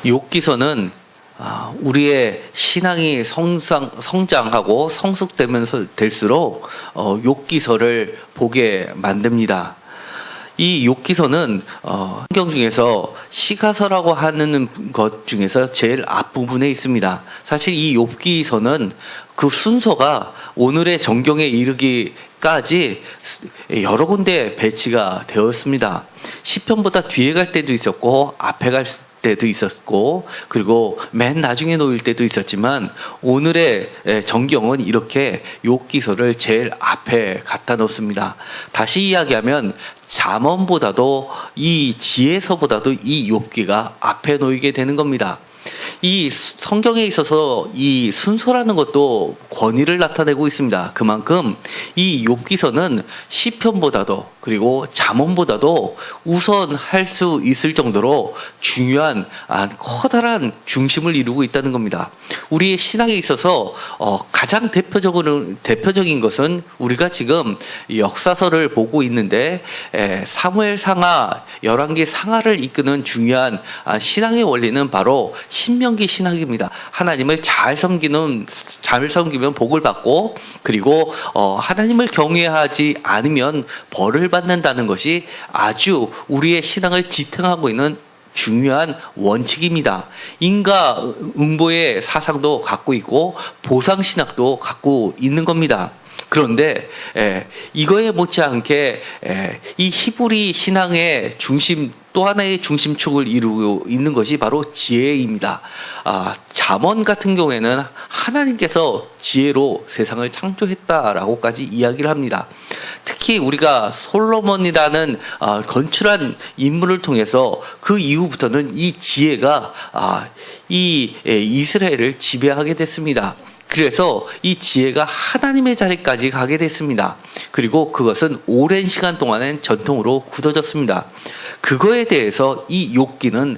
욥기서는 우리의 신앙이 성장하고 성숙되면서 될수록 욥기서를 보게 만듭니다. 이 욥기서는 성경 중에서 시가서라고 하는 것 중에서 제일 앞부분에 있습니다. 사실 이 욥기서는 그 순서가 오늘의 정경에 이르기까지 여러 군데 배치가 되었습니다. 시편보다 뒤에 갈 때도 있었고 앞에 갈 때도 있었고, 그리고 맨 나중에 놓일 때도 있었지만 오늘의 정경은 이렇게 욥기서를 제일 앞에 갖다 놓습니다. 다시 이야기하면 잠언보다도 이 지혜서보다도 이 욥기가 앞에 놓이게 되는 겁니다. 이 성경에 있어서 이 순서라는 것도 권위를 나타내고 있습니다. 그만큼 이 욥기서는 시편보다도 그리고 잠언보다도 우선할 수 있을 정도로 중요한 커다란 중심을 이루고 있다는 겁니다. 우리의 신앙에 있어서 가장 대표적인 것은 우리가 지금 역사서를 보고 있는데 사무엘 상하, 열왕기 상하를 이끄는 중요한 신앙의 원리는 바로 신명기 신학입니다. 하나님을 잘 섬기면 복을 받고, 그리고 하나님을 경외하지 않으면 벌을 받는다는 것이 아주 우리의 신앙을 지탱하고 있는 중요한 원칙입니다. 인과응보의 사상도 갖고 있고 보상신학도 갖고 있는 겁니다. 그런데 이거에 못지않게 이 히브리 신앙의 중심, 또 하나의 중심축을 이루고 있는 것이 바로 지혜입니다. 잠언 같은 경우에는 하나님께서 지혜로 세상을 창조했다라고까지 이야기를 합니다. 특히 우리가 솔로몬이라는 건축한 인물을 통해서 그 이후부터는 이 지혜가 이 이스라엘을 지배하게 됐습니다. 그래서 이 지혜가 하나님의 자리까지 가게 됐습니다. 그리고 그것은 오랜 시간 동안엔 전통으로 굳어졌습니다. 그거에 대해서 이 욥기는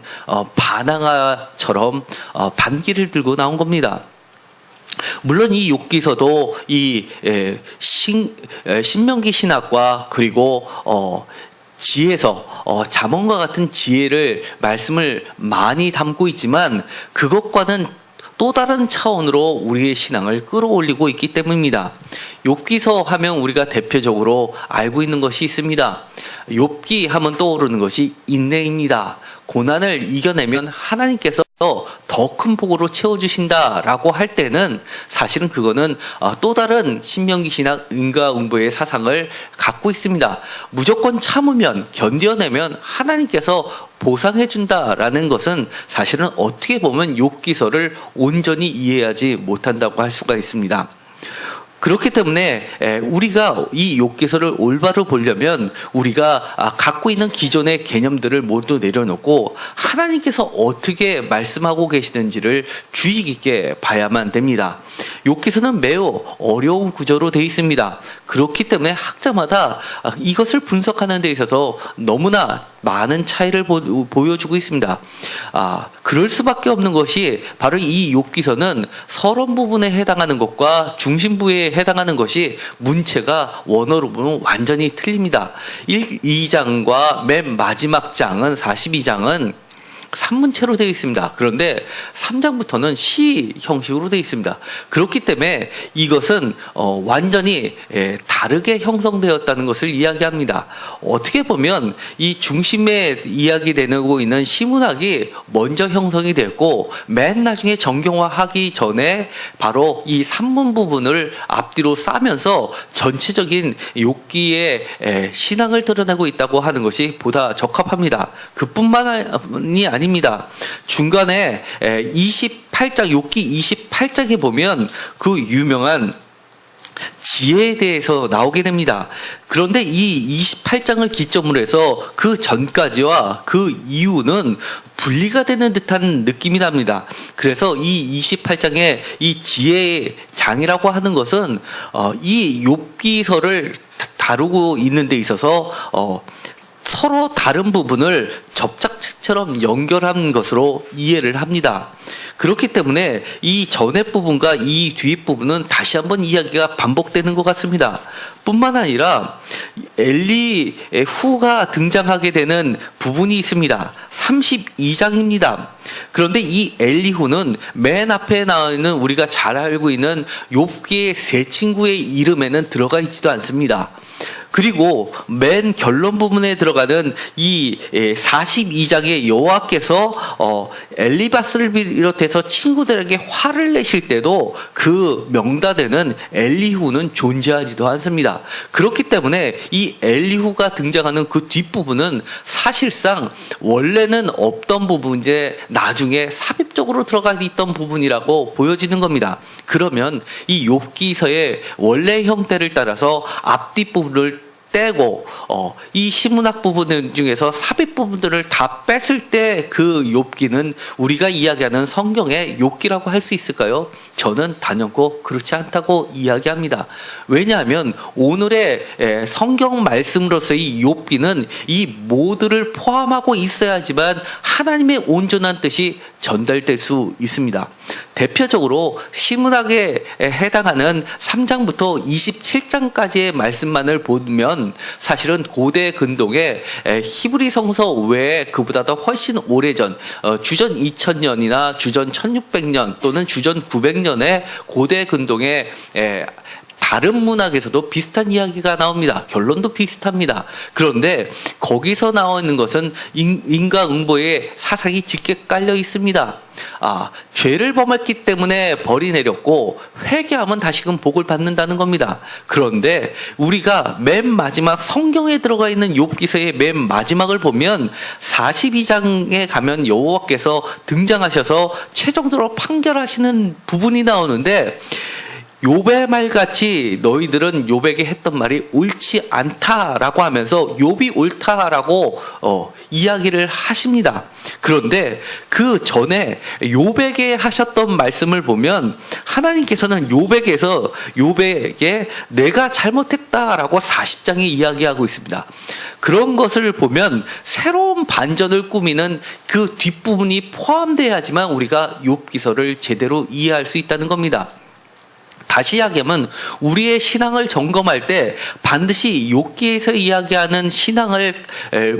반항아처럼 반기를 들고 나온 겁니다. 물론 이 욥기서도 이 신명기 신학과 그리고 지혜서, 잠언과 같은 지혜를 말씀을 많이 담고 있지만 그것과는 또 다른 차원으로 우리의 신앙을 끌어올리고 있기 때문입니다. 욥기서 하면 우리가 대표적으로 알고 있는 것이 있습니다. 욥기 하면 떠오르는 것이 인내입니다. 고난을 이겨내면 하나님께서 더 큰 복으로 채워주신다라고 할 때는 사실은 그거는 또 다른 신명기 신학 인과응보의 사상을 갖고 있습니다. 무조건 참으면, 견뎌내면 하나님께서 보상해준다라는 것은 사실은 어떻게 보면 욥기서를 온전히 이해하지 못한다고 할 수가 있습니다. 그렇기 때문에 우리가 이 욥기서를 올바로 보려면 우리가 갖고 있는 기존의 개념들을 모두 내려놓고 하나님께서 어떻게 말씀하고 계시는지를 주의 깊게 봐야만 됩니다. 욥기서는 매우 어려운 구조로 되어 있습니다. 그렇기 때문에 학자마다 이것을 분석하는 데 있어서 너무나 많은 차이를 보여주고 있습니다. 그럴 수밖에 없는 것이 바로 이 욥기서는 서론 부분에 해당하는 것과 중심부에 해당하는 것이 문체가 원어로 보면 완전히 틀립니다. 2장과 맨 마지막 장은 42장은 산문체로 되어 있습니다. 그런데 3장부터는 시 형식으로 되어 있습니다. 그렇기 때문에 이것은 완전히 다르게 형성되었다는 것을 이야기합니다. 어떻게 보면 이 중심에 이야기되고 있는 시문학이 먼저 형성이 됐고 맨 나중에 정경화하기 전에 바로 이 산문 부분을 앞뒤로 싸면서 전체적인 욥기의 신앙을 드러내고 있다고 하는 것이 보다 적합합니다. 그뿐만이 아닙니다. 중간에 28장, 욥기 28장에 보면 그 유명한 지혜에 대해서 나오게 됩니다. 그런데 이 28장을 기점으로 해서 그 전까지와 그 이후는 분리가 되는 듯한 느낌이 납니다. 그래서 이 28장의 이 지혜의 장이라고 하는 것은 이 욥기서를 다루고 있는 데 있어서 서로 다른 부분을 접착처럼 연결한 것으로 이해를 합니다. 그렇기 때문에 이 전의 부분과 이 뒤 부분은 다시 한번 이야기가 반복되는 것 같습니다. 뿐만 아니라 엘리후가 등장하게 되는 부분이 있습니다. 32장입니다. 그런데 이 엘리후는 맨 앞에 나와 있는 우리가 잘 알고 있는 욥기의 세 친구의 이름에는 들어가 있지도 않습니다. 그리고 맨 결론 부분에 들어가는 이 42장의 여호와께서 엘리바스를 비롯해서 친구들에게 화를 내실 때도 그 명단에는 엘리후는 존재하지도 않습니다. 그렇기 때문에 이 엘리후가 등장하는 그 뒷부분은 사실상 원래는 없던 부분인데 나중에 삽입적으로 들어가 있던 부분이라고 보여지는 겁니다. 그러면 이 욥기서의 원래 형태를 따라서 앞뒷부분을 떼고 이 시문학 부분 중에서 삽입 부분들을 다 뺐을 때 그 욥기는 우리가 이야기하는 성경의 욥기라고 할 수 있을까요? 저는 단연코 그렇지 않다고 이야기합니다. 왜냐하면 오늘의 성경 말씀으로서의 욥기는 이 모두를 포함하고 있어야지만 하나님의 온전한 뜻이 전달될 수 있습니다. 대표적으로 시문학에 해당하는 3장부터 27장까지의 말씀만을 보면 사실은 고대 근동에 히브리 성서 외에 그보다 더 훨씬 오래전 주전 2000년이나 주전 1600년 또는 주전 900년의 고대 근동에 다른 문학에서도 비슷한 이야기가 나옵니다. 결론도 비슷합니다. 그런데 거기서 나와 있는 것은 인과응보의 사상이 짙게 깔려 있습니다. 죄를 범했기 때문에 벌이 내렸고 회개하면 다시금 복을 받는다는 겁니다. 그런데 우리가 맨 마지막 성경에 들어가 있는 욥기서의 맨 마지막을 보면 42장에 가면 여호와께서 등장하셔서 최종적으로 판결하시는 부분이 나오는데 욥의 말같이 너희들은 욥에게 했던 말이 옳지 않다라고 하면서 욥이 옳다라고 이야기를 하십니다. 그런데 그 전에 욥에게 하셨던 말씀을 보면 하나님께서는 욥에게 내가 잘못했다라고 40장에 이야기하고 있습니다. 그런 것을 보면 새로운 반전을 꾸미는 그 뒷부분이 포함돼야지만 우리가 욥기서를 제대로 이해할 수 있다는 겁니다. 다시 이야기하면 우리의 신앙을 점검할 때 반드시 욥기에서 이야기하는 신앙을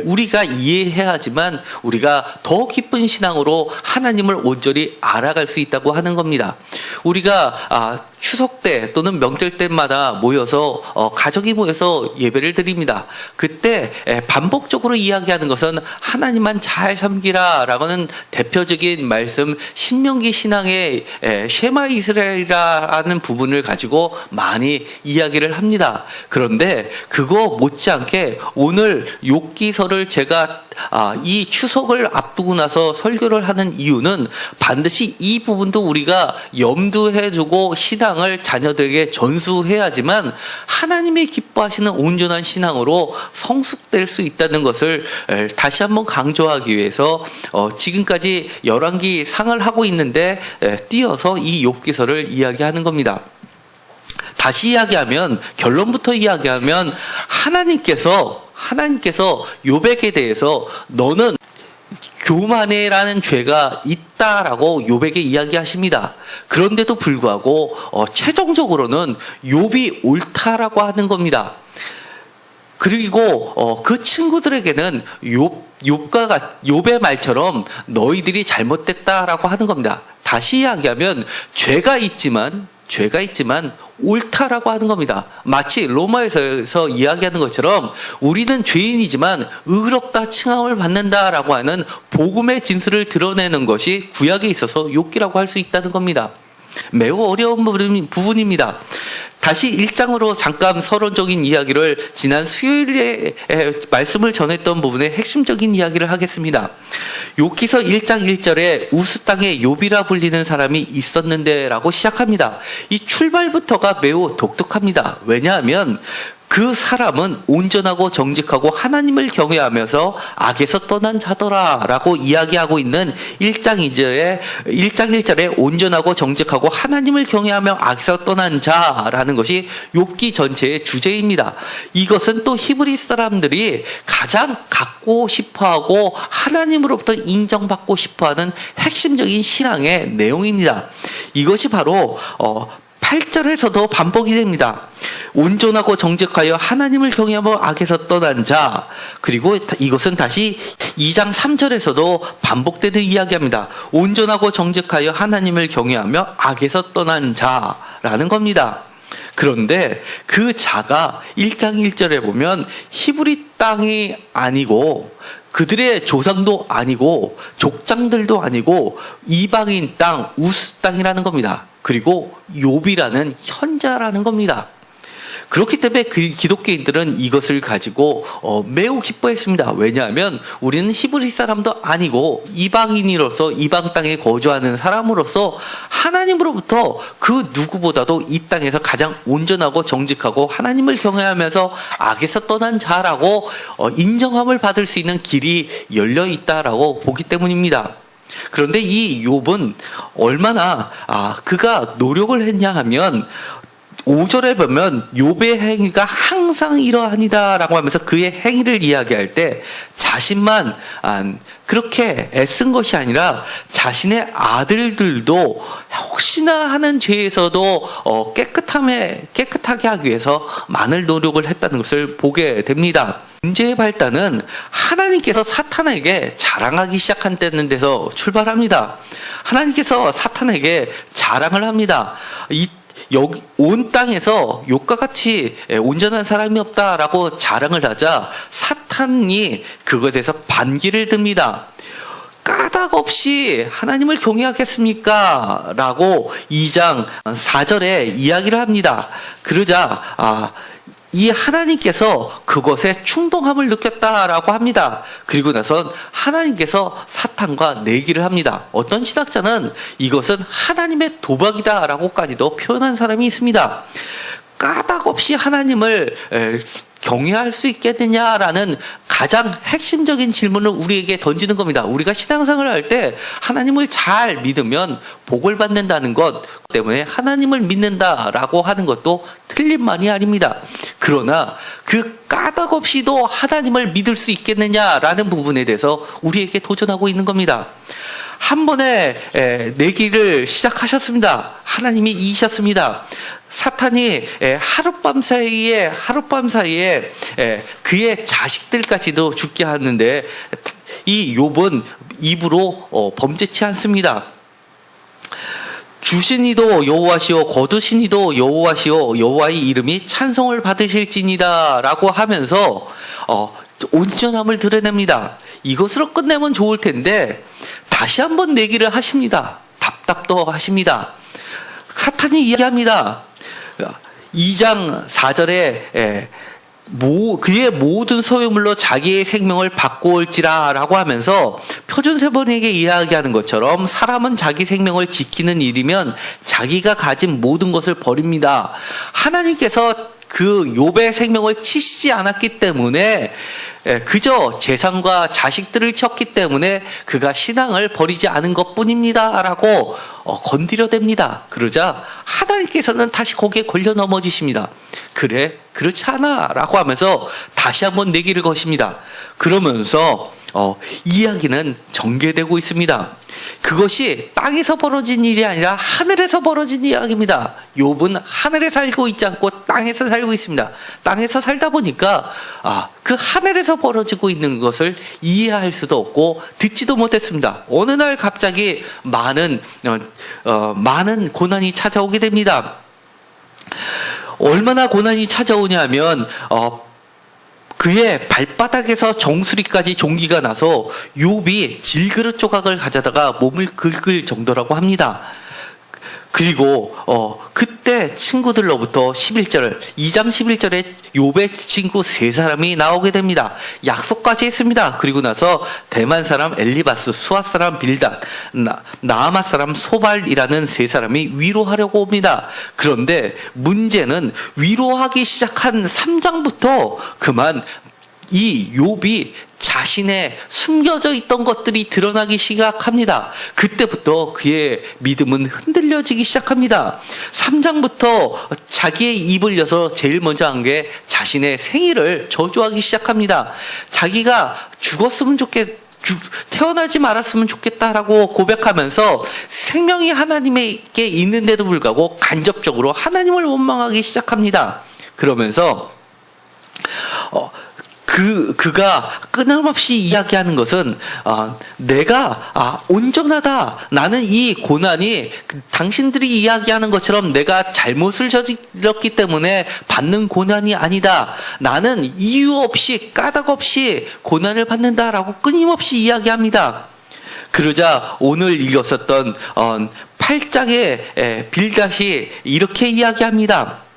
우리가 이해해야지만 우리가 더 깊은 신앙으로 하나님을 온전히 알아갈 수 있다고 하는 겁니다. 우리가 추석 때 또는 명절 때마다 모여서 가족이 모여서 예배를 드립니다. 그때 반복적으로 이야기하는 것은 하나님만 잘 섬기라라고는 대표적인 말씀 신명기 신앙의 쉐마 이스라엘이라는 부분을 가지고 많이 이야기를 합니다. 그런데 그거 못지않게 오늘 욥기서를 제가 이 추석을 앞두고 나서 설교를 하는 이유는 반드시 이 부분도 우리가 염두해 두고 신앙을 자녀들에게 전수해야지만 하나님이 기뻐하시는 온전한 신앙으로 성숙될 수 있다는 것을 다시 한번 강조하기 위해서 지금까지 열왕기 상을 하고 있는데 띄어서 이 욥기서를 이야기하는 겁니다. 다시 이야기하면 결론부터 이야기하면 하나님께서 욥에게 대해서 너는 교만해라는 죄가 있다라고 욥에게 이야기하십니다. 그런데도 불구하고 최종적으로는 욥이 옳다라고 하는 겁니다. 그리고 그 친구들에게는 욥의 말처럼 너희들이 잘못됐다라고 하는 겁니다. 다시 이야기하면 죄가 있지만 옳다라고 하는 겁니다. 마치 로마에서 이야기하는 것처럼 우리는 죄인이지만 의롭다 칭함을 받는다라고 하는 복음의 진술을 드러내는 것이 구약에 있어서 욥기라고 할 수 있다는 겁니다. 매우 어려운 부분입니다. 다시 1장으로 잠깐 서론적인 이야기를 지난 수요일에 말씀을 전했던 부분의 핵심적인 이야기를 하겠습니다. 욥기서 1장 1절에 우스 땅에 욥이라 불리는 사람이 있었는데 라고 시작합니다. 이 출발부터가 매우 독특합니다. 왜냐하면 그 사람은 온전하고 정직하고 하나님을 경외하면서 악에서 떠난 자더라 라고 이야기하고 있는 1장 1절에 온전하고 정직하고 하나님을 경외하며 악에서 떠난 자라는 것이 욥기 전체의 주제입니다. 이것은 또 히브리 사람들이 가장 갖고 싶어하고 하나님으로부터 인정받고 싶어하는 핵심적인 신앙의 내용입니다. 이것이 바로 8절에서도 반복이 됩니다. 온전하고 정직하여 하나님을 경외하며 악에서 떠난 자. 그리고 이것은 다시 2장 3절에서도 반복되는 이야기합니다. 온전하고 정직하여 하나님을 경외하며 악에서 떠난 자라는 겁니다. 그런데 그 자가 1장 1절에 보면 히브리 땅이 아니고 그들의 조상도 아니고 족장들도 아니고 이방인 땅, 우스 땅이라는 겁니다. 그리고 욥이라는 현자라는 겁니다. 그렇기 때문에 그 기독교인들은 이것을 가지고 매우 기뻐했습니다. 왜냐하면 우리는 히브리 사람도 아니고 이방인으로서 이방 땅에 거주하는 사람으로서 하나님으로부터 그 누구보다도 이 땅에서 가장 온전하고 정직하고 하나님을 경외하면서 악에서 떠난 자라고 인정함을 받을 수 있는 길이 열려 있다라고 보기 때문입니다. 그런데 이 욥은 얼마나 그가 노력을 했냐 하면 5절에 보면 욥의 행위가 항상 이러하니다라고 하면서 그의 행위를 이야기할 때 자신만 그렇게 애쓴 것이 아니라 자신의 아들들도 혹시나 하는 죄에서도 깨끗하게 하기 위해서 많은 노력을 했다는 것을 보게 됩니다. 문제의 발단은 하나님께서 사탄에게 자랑하기 시작한다는 데서 출발합니다. 하나님께서 사탄에게 자랑을 합니다. 여기 온 땅에서 욥과 같이 온전한 사람이 없다라고 자랑을 하자 사탄이 그것에서 반기를 듭니다. 까닭 없이 하나님을 경외하겠습니까? 라고 2장 4절에 이야기를 합니다. 그러자 이 하나님께서 그것에 충동함을 느꼈다라고 합니다. 그리고 나선 하나님께서 사탄과 내기를 합니다. 어떤 신학자는 이것은 하나님의 도박이다라고까지도 표현한 사람이 있습니다. 까닭 없이 하나님을 경외할 수 있겠느냐라는 가장 핵심적인 질문을 우리에게 던지는 겁니다. 우리가 신앙생활을 할 때 하나님을 잘 믿으면 복을 받는다는 것 때문에 하나님을 믿는다라고 하는 것도 틀린 말이 아닙니다. 그러나 그 까닭 없이도 하나님을 믿을 수 있겠느냐라는 부분에 대해서 우리에게 도전하고 있는 겁니다. 한 번에 내기를 시작하셨습니다. 하나님이 이기셨습니다. 사탄이 하룻밤 사이에 그의 자식들까지도 죽게 하는데 이 욥은 입으로 범죄치 않습니다. 주시니도 여호와시오 거두시니도 여호와시오 여호와의 이름이 찬송을 받으실지니다라고 하면서 온전함을 드러냅니다. 이것으로 끝내면 좋을 텐데 다시 한번 내기를 하십니다. 답답도 하십니다. 사탄이 이야기합니다. 2장 4절에 그의 모든 소유물로 자기의 생명을 바꿔올지라 라고 하면서 표준세번에게 이야기하는 것처럼 사람은 자기 생명을 지키는 일이면 자기가 가진 모든 것을 버립니다. 하나님께서 그 욥의 생명을 치시지 않았기 때문에 그저 재산과 자식들을 쳤기 때문에 그가 신앙을 버리지 않은 것뿐입니다 라고 건드려댑니다. 그러자 하나님께서는 다시 거기에 걸려 넘어지십니다. 그래 그렇지 않아 라고 하면서 다시 한번 내기를 거십니다. 그러면서 이야기는 전개되고 있습니다. 그것이 땅에서 벌어진 일이 아니라 하늘에서 벌어진 이야기입니다. 욥은 하늘에 살고 있지 않고 땅에서 살고 있습니다. 땅에서 살다 보니까 그 하늘에서 벌어지고 있는 것을 이해할 수도 없고 듣지도 못했습니다. 어느 날 갑자기 많은 고난이 찾아오게 됩니다. 얼마나 고난이 찾아오냐면 그의 발바닥에서 정수리까지 종기가 나서 욥이 질그릇 조각을 가져다가 몸을 긁을 정도라고 합니다. 그리고 그때 친구들로부터 2장 11절에 욥의 친구 3사람이 나오게 됩니다. 약속까지 했습니다. 그리고 나서 대만 사람 엘리바스, 수아 사람 빌닷, 나아마 사람 소발이라는 3사람이 위로하려고 옵니다. 그런데 문제는 위로하기 시작한 3장부터 그만 이 욥이 자신의 숨겨져 있던 것들이 드러나기 시작합니다. 그때부터 그의 믿음은 흔들려지기 시작합니다. 3장부터 자기의 입을 여서 제일 먼저 한 게 자신의 생일을 저주하기 시작합니다. 자기가 태어나지 말았으면 좋겠다라고 고백하면서 생명이 하나님에게 있는데도 불구하고 간접적으로 하나님을 원망하기 시작합니다. 그러면서 그가 끊임없이 이야기하는 것은 내가 온전하다. 나는 이 고난이 당신들이 이야기하는 것처럼 내가 잘못을 저질렀기 때문에 받는 고난이 아니다. 나는 이유 없이 까닭 없이 고난을 받는다라고 끊임없이 이야기합니다. 그러자 오늘 읽었었던 8장의 빌닷이 이렇게 이야기합니다.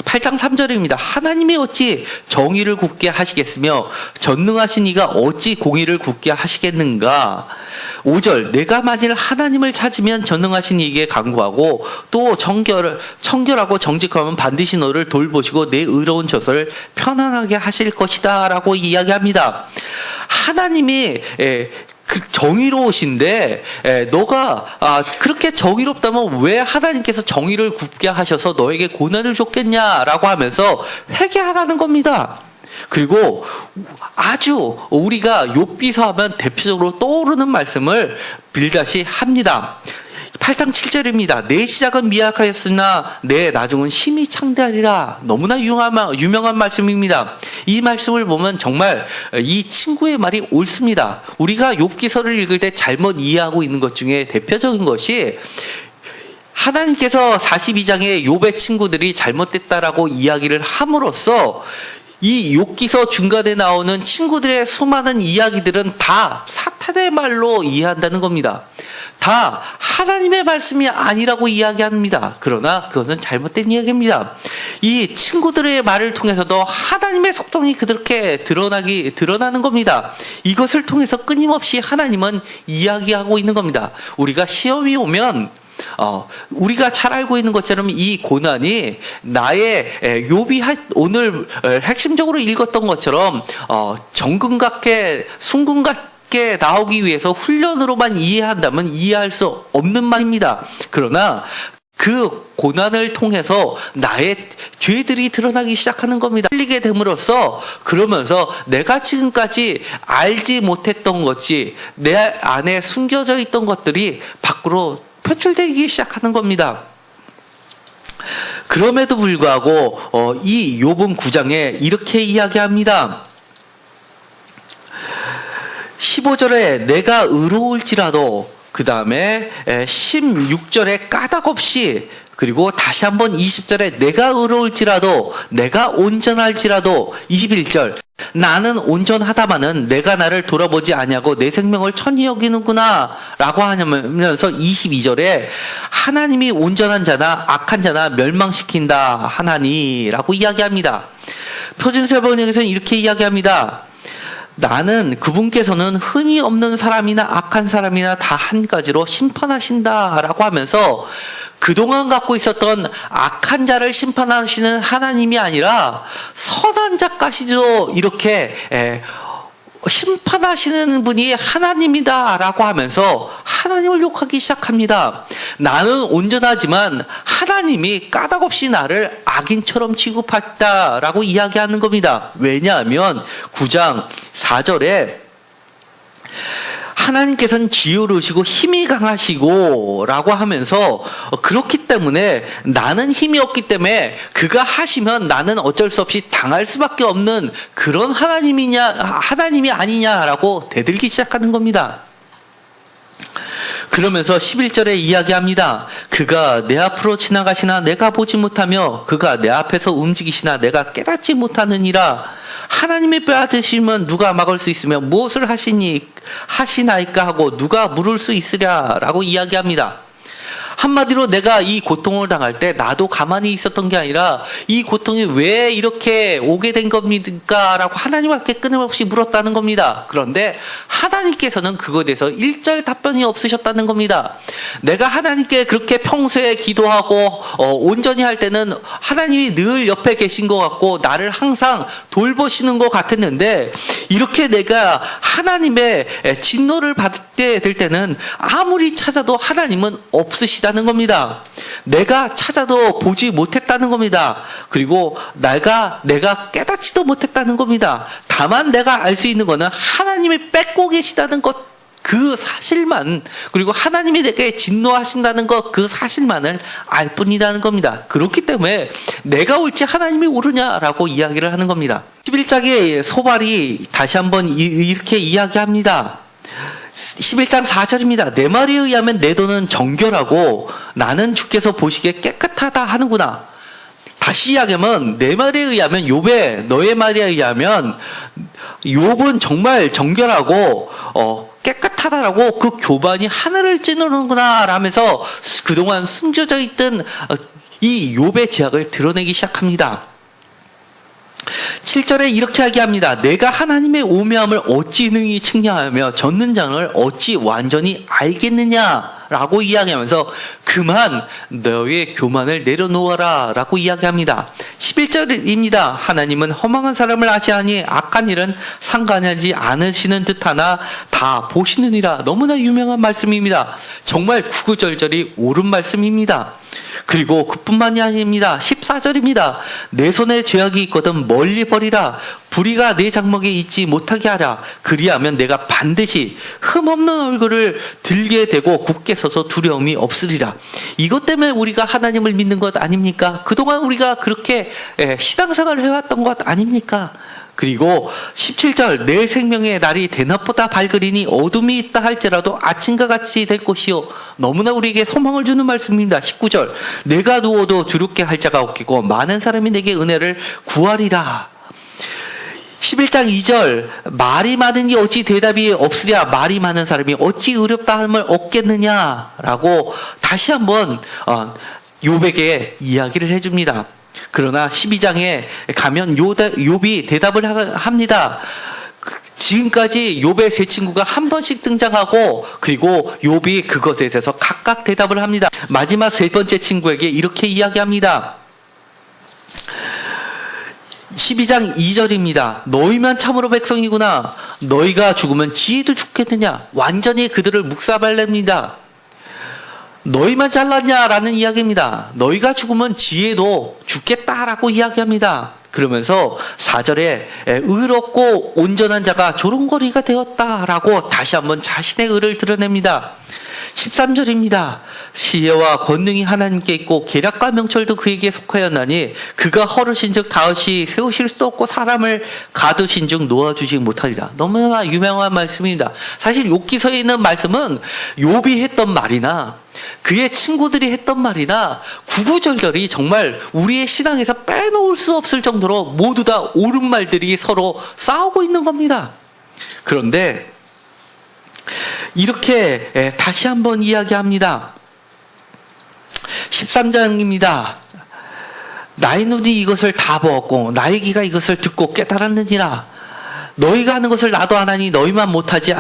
8장 3절입니다. 하나님이 어찌 정의를 굳게 하시겠으며 전능하신 이가 어찌 공의를 굳게 하시겠는가. 5절 내가 만일 하나님을 찾으면 전능하신 이에게 간구하고 또 청결하고 정직하면 반드시 너를 돌보시고 내 의로운 젖을 편안하게 하실 것이다 라고 이야기합니다. 하나님이 정의로우신데 너가 그렇게 정의롭다면 왜 하나님께서 정의를 굽게 하셔서 너에게 고난을 줬겠냐라고 하면서 회개하라는 겁니다. 그리고 아주 우리가 욥기서 하면 대표적으로 떠오르는 말씀을 빌닷이 합니다. 8장 7절입니다. 내 시작은 미약하였으나 내 나중은 심히 창대하리라. 너무나 유명한 말씀입니다. 이 말씀을 보면 정말 이 친구의 말이 옳습니다. 우리가 욥기서를 읽을 때 잘못 이해하고 있는 것 중에 대표적인 것이 하나님께서 42장에 욥의 친구들이 잘못됐다라고 이야기를 함으로써 이 욥기서 중간에 나오는 친구들의 수많은 이야기들은 다 사탄의 말로 이해한다는 겁니다. 다 하나님의 말씀이 아니라고 이야기합니다. 그러나 그것은 잘못된 이야기입니다. 이 친구들의 말을 통해서도 하나님의 속성이 그렇게 드러나는 겁니다. 이것을 통해서 끊임없이 하나님은 이야기하고 있는 겁니다. 우리가 시험이 오면 우리가 잘 알고 있는 것처럼 이 고난이 나의 욥이 오늘 핵심적으로 읽었던 것처럼 정금같게 순금같게 나오기 위해서 훈련으로만 이해한다면 이해할 수 없는 말입니다. 그러나 그 고난을 통해서 나의 죄들이 드러나기 시작하는 겁니다. 흘리게 됨으로써 그러면서 내가 지금까지 알지 못했던 것이 내 안에 숨겨져 있던 것들이 밖으로 표출되기 시작하는 겁니다. 그럼에도 불구하고 이 욥은 9장에 이렇게 이야기합니다. 15절에 내가 의로울지라도 그 다음에 16절에 까닭없이 그리고 다시 한번 20절에 내가 의로울지라도 내가 온전할지라도 21절 나는 온전하다마는 내가 나를 돌아보지 아니하고 내 생명을 천히 여기는구나 라고 하면서 22절에 하나님이 온전한 자나 악한 자나 멸망시킨다 하나니 라고 이야기합니다. 표준세번역에서는 이렇게 이야기합니다. 나는 그분께서는 흠이 없는 사람이나 악한 사람이나 다 한 가지로 심판하신다 라고 하면서 그동안 갖고 있었던 악한 자를 심판하시는 하나님이 아니라 선한 자까지도 이렇게 심판하시는 분이 하나님이다 라고 하면서 하나님을 욕하기 시작합니다. 나는 온전하지만 하나님이 까닭없이 나를 악인처럼 취급했다 라고 이야기하는 겁니다. 왜냐하면 9장 4절에 하나님께서는 지혜로우시고 힘이 강하시고 라고 하면서 그렇기 때문에 나는 힘이 없기 때문에 그가 하시면 나는 어쩔 수 없이 당할 수밖에 없는 그런 하나님이 아니냐라고 대들기 시작하는 겁니다. 그러면서 11절에 이야기합니다. 그가 내 앞으로 지나가시나 내가 보지 못하며 그가 내 앞에서 움직이시나 내가 깨닫지 못하느니라. 하나님이 빼앗으시면 누가 막을 수 있으며 무엇을 하시나이까 하고 누가 물을 수 있으랴라고 이야기합니다. 한마디로 내가 이 고통을 당할 때 나도 가만히 있었던 게 아니라 이 고통이 왜 이렇게 오게 된 겁니까? 라고 하나님께 끊임없이 물었다는 겁니다. 그런데 하나님께서는 그거에 대해서 일절 답변이 없으셨다는 겁니다. 내가 하나님께 그렇게 평소에 기도하고 온전히 할 때는 하나님이 늘 옆에 계신 것 같고 나를 항상 돌보시는 것 같았는데 이렇게 내가 하나님의 진노를 받게 될 때는 아무리 찾아도 하나님은 없으시다는 겁니다. 내가 찾아도 보지 못했다는 겁니다. 그리고 내가 깨닫지도 못했다는 겁니다. 다만 내가 알 수 있는 것은 하나님이 뺏고 계시다는 것 그 사실만, 그리고 하나님이 내게 진노하신다는 것, 그 사실만을 알 뿐이라는 겁니다. 그렇기 때문에 내가 옳지 하나님이 옳으냐라고 이야기를 하는 겁니다. 11장의 소발이 다시 한번 이렇게 이야기합니다. 11장 4절입니다. 내 말에 의하면 내 돈은 정결하고 나는 주께서 보시기에 깨끗하다 하는구나. 다시 이야기하면 내 말에 의하면 욥에 너의 말에 의하면 욥은 정말 정결하고 깨끗하다라고 그 교반이 하늘을 찌르는구나 라면서 그동안 숨겨져 있던 이 욥의 죄악을 드러내기 시작합니다. 7절에 이렇게 이야기합니다. 내가 하나님의 오묘함을 어찌 능히 측량하며 젖는 장을 어찌 완전히 알겠느냐라고 이야기하면서 그만 너의 교만을 내려놓아라 라고 이야기합니다. 11절입니다. 하나님은 허망한 사람을 아시나니 악한 일은 상관하지 않으시는 듯하나 다 보시느니라. 너무나 유명한 말씀입니다. 정말 구구절절이 옳은 말씀입니다. 그리고 그뿐만이 아닙니다. 14절입니다. 내 손에 죄악이 있거든 멀리 버리라. 불의가 내 장막에 있지 못하게 하라. 그리하면 내가 반드시 흠없는 얼굴을 들게 되고 굳게 서서 두려움이 없으리라. 이것 때문에 우리가 하나님을 믿는 것 아닙니까? 그동안 우리가 그렇게 신앙생활을 해왔던 것 아닙니까? 그리고 17절 내 생명의 날이 대낮보다 밝으리니 어둠이 있다 할지라도 아침과 같이 될 것이요. 너무나 우리에게 소망을 주는 말씀입니다. 19절 내가 누워도 두렵게 할 자가 없겠고 많은 사람이 내게 은혜를 구하리라. 11장 2절 말이 많으니 어찌 대답이 없으랴. 말이 많은 사람이 어찌 의롭다 함을 얻겠느냐라고 다시 한번 욥에게 이야기를 해줍니다. 그러나 12장에 가면 욥이 대답을 합니다. 지금까지 욥의 세 친구가 한 번씩 등장하고 그리고 욥이 그것에 대해서 각각 대답을 합니다. 마지막 세 번째 친구에게 이렇게 이야기합니다. 12장 2절입니다. 너희만 참으로 백성이구나. 너희가 죽으면 지혜도 죽겠느냐. 완전히 그들을 묵사발렙니다. 너희만 잘났냐라는 이야기입니다. 너희가 죽으면 지혜도 죽겠다라고 이야기합니다. 그러면서 4절에 의롭고 온전한 자가 조롱거리가 되었다라고 다시 한번 자신의 의를 드러냅니다. 13절입니다. 시혜와 권능이 하나님께 있고 계략과 명철도 그에게 속하였나니 그가 허르신즉 다시 세우실 수 없고 사람을 가두신즉 놓아주지 못하리라. 너무나 유명한 말씀입니다. 사실 욥기서에 있는 말씀은 욥이 했던 말이나 그의 친구들이 했던 말이나 구구절절이 정말 우리의 신앙에서 빼놓을 수 없을 정도로 모두 다 옳은 말들이 서로 싸우고 있는 겁니다. 그런데 이렇게 다시 한번 이야기합니다. 13장입니다. 나의 눈이 이것을 다 보았고 나의 귀가 이것을 듣고 깨달았느니라. 너희가 하는 것을 나도 하나니 너희만 못하지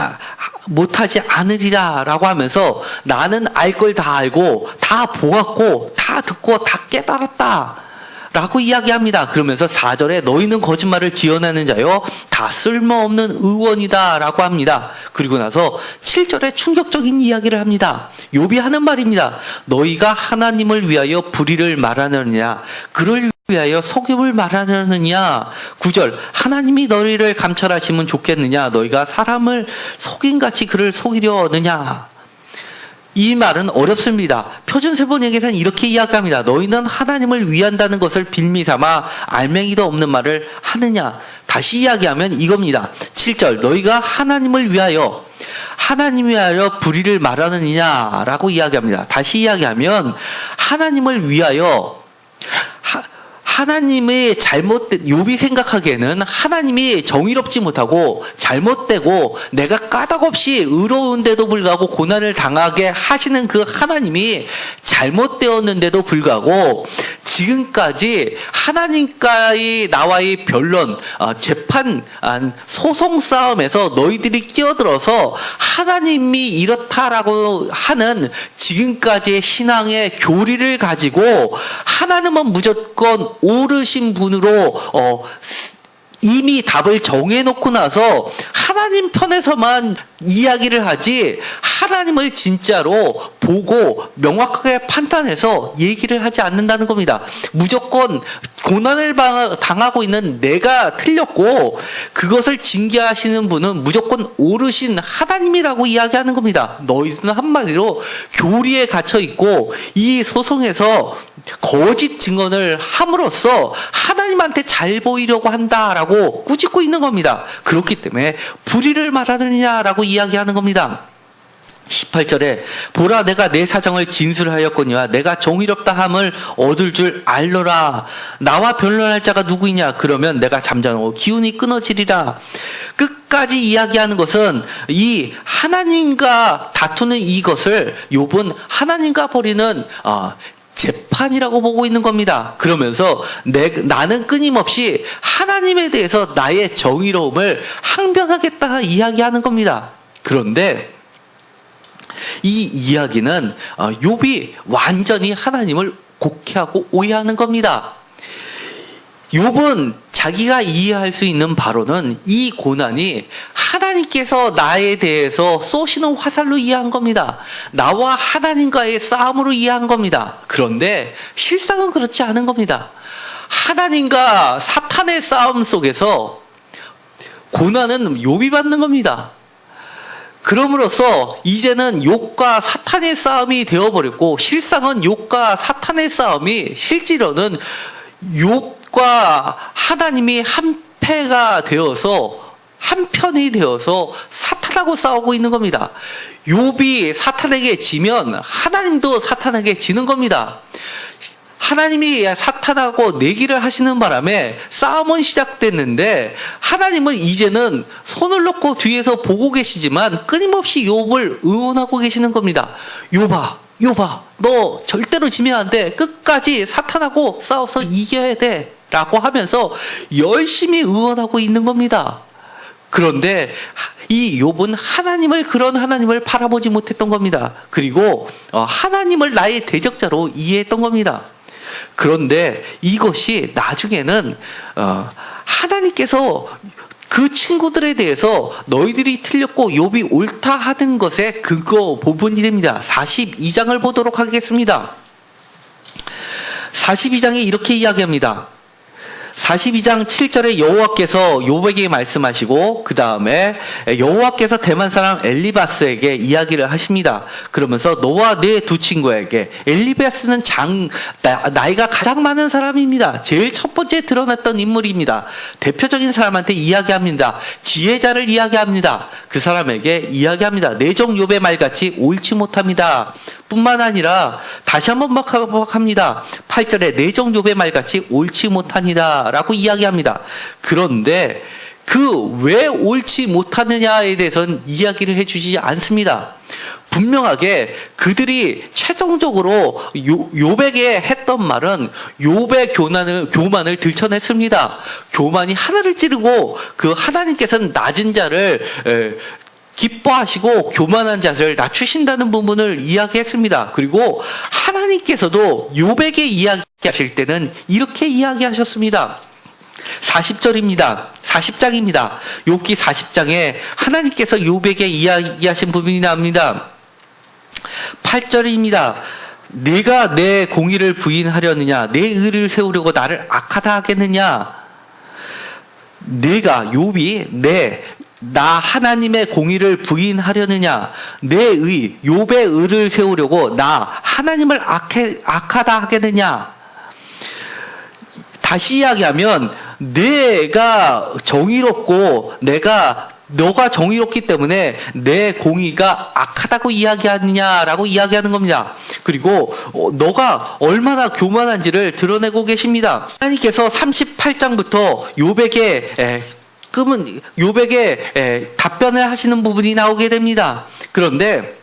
않으리라 라고 하면서 나는 알 걸 다 알고 다 보았고 다 듣고 다 깨달았다 라고 이야기합니다. 그러면서 4절에 너희는 거짓말을 지어내는 자요 다 쓸모없는 의원이다 라고 합니다. 그리고 나서 7절에 충격적인 이야기를 합니다. 욥이 하는 말입니다. 너희가 하나님을 위하여 불의를 말하느냐 그를 위하여 속임을 말하느냐. 9절 하나님이 너희를 감찰하시면 좋겠느냐 너희가 사람을 속임같이 그를 속이려 하느냐. 이 말은 어렵습니다. 표준세번역에서는 이렇게 이야기합니다. 너희는 하나님을 위한다는 것을 빌미 삼아 알맹이도 없는 말을 하느냐. 다시 이야기하면 이겁니다. 7절 너희가 하나님을 위하여 불의를 말하느냐라고 이야기합니다. 다시 이야기하면 하나님을 위하여 하나님의 욥이 생각하기에는 하나님이 정의롭지 못하고 잘못되고 내가 까닭없이 의로운데도 불구하고 고난을 당하게 하시는 그 하나님이 잘못되었는데도 불구하고 지금까지 하나님과의 나와의 변론, 재판, 소송 싸움에서 너희들이 끼어들어서 하나님이 이렇다라고 하는 지금까지의 신앙의 교리를 가지고 하나님은 무조건 옳으신 분으로 이미 답을 정해놓고 나서 하나님 편에서만 이야기를 하지 하나님을 진짜로 보고 명확하게 판단해서 얘기를 하지 않는다는 겁니다. 무조건 고난을 당하고 있는 내가 틀렸고 그것을 징계하시는 분은 무조건 옳으신 하나님이라고 이야기하는 겁니다. 너희들은 한마디로 교리에 갇혀 있고 이 소송에서 거짓 증언을 함으로써 하나님한테 잘 보이려고 한다라고 꾸짖고 있는 겁니다. 그렇기 때문에 불의를 말하느냐라고 이야기하는 겁니다. 18절에 보라 내가 내 사정을 진술하였거니와 내가 정의롭다 함을 얻을 줄 알노라. 나와 변론할 자가 누구이냐? 그러면 내가 잠잠하고 기운이 끊어지리라. 끝까지 이야기하는 것은 이 하나님과 다투는 이것을 욥은 하나님과 벌이는 재판이라고 보고 있는 겁니다. 그러면서 나는 끊임없이 하나님에 대해서 나의 정의로움을 항변하겠다 이야기하는 겁니다. 그런데 이 이야기는 욥이 완전히 하나님을 곡해하고 오해하는 겁니다. 욥은 자기가 이해할 수 있는 바로는 이 고난이 하나님께서 나에 대해서 쏘시는 화살로 이해한 겁니다. 나와 하나님과의 싸움으로 이해한 겁니다. 그런데 실상은 그렇지 않은 겁니다. 하나님과 사탄의 싸움 속에서 고난은 욥이 받는 겁니다. 그럼으로써 이제는 욥과 사탄의 싸움이 되어버렸고 실상은 욥과 사탄의 싸움이 실제로는 욥과 하나님이 한패가 되어서 한편이 되어서 사탄하고 싸우고 있는 겁니다. 욥이 사탄에게 지면 하나님도 사탄에게 지는 겁니다. 하나님이 사탄하고 내기를 하시는 바람에 싸움은 시작됐는데 하나님은 이제는 손을 놓고 뒤에서 보고 계시지만 끊임없이 욥을 응원하고 계시는 겁니다. 욥아, 너 절대로 지면 안 돼. 끝까지 사탄하고 싸워서 이겨야 돼. 라고 하면서 열심히 응원하고 있는 겁니다. 그런데 이 욥은 그런 하나님을 바라보지 못했던 겁니다. 그리고 하나님을 나의 대적자로 이해했던 겁니다. 그런데 이것이 나중에는 하나님께서 그 친구들에 대해서 너희들이 틀렸고 욥이 옳다 하는 것에 근거 부분입니다. 42장을 보도록 하겠습니다. 42장에 이렇게 이야기합니다. 42장 7절에 여호와께서 욥에게 말씀하시고 그 다음에 여호와께서 대만 사람 엘리바스에게 이야기를 하십니다. 그러면서 너와 네 두 친구에게 엘리바스는 나이가 가장 많은 사람입니다. 제일 첫 번째 드러났던 인물입니다. 대표적인 사람한테 이야기합니다. 지혜자를 이야기합니다. 그 사람에게 이야기합니다. 내 종 욥의 말같이 옳지 못합니다. 뿐만 아니라 다시 한번 합니다. 8절에 내 종 욥의 말같이 옳지 못하니라 라고 이야기합니다. 그런데 왜 옳지 못하느냐에 대해서는 이야기를 해주시지 않습니다. 분명하게 그들이 최종적으로 욥에게 했던 말은 욥의 교만을 들춰냈습니다. 교만이 하늘을 찌르고 그 하나님께서는 낮은 자를 기뻐하시고 교만한 자를 낮추신다는 부분을 이야기했습니다. 그리고 하나님께서도 욥에게 이야기하실 때는 이렇게 이야기하셨습니다. 40절입니다. 40장입니다. 욥기 40장에 하나님께서 욥에게 이야기하신 부분이 나옵니다. 8절입니다. 내가 내 공의를 부인하려느냐? 내 의를 세우려고 나를 악하다 하겠느냐? 욥이 나 하나님의 공의를 부인하려느냐? 욥의 의를 세우려고 나 하나님을 악하다 하겠느냐? 다시 이야기하면 내가 정의롭고 너가 정의롭기 때문에 내 공의가 악하다고 이야기하느냐라고 이야기하는 겁니다. 그리고 너가 얼마나 교만한지를 드러내고 계십니다. 하나님께서 38장부터 욥에게 답변을 하시는 부분이 나오게 됩니다. 그런데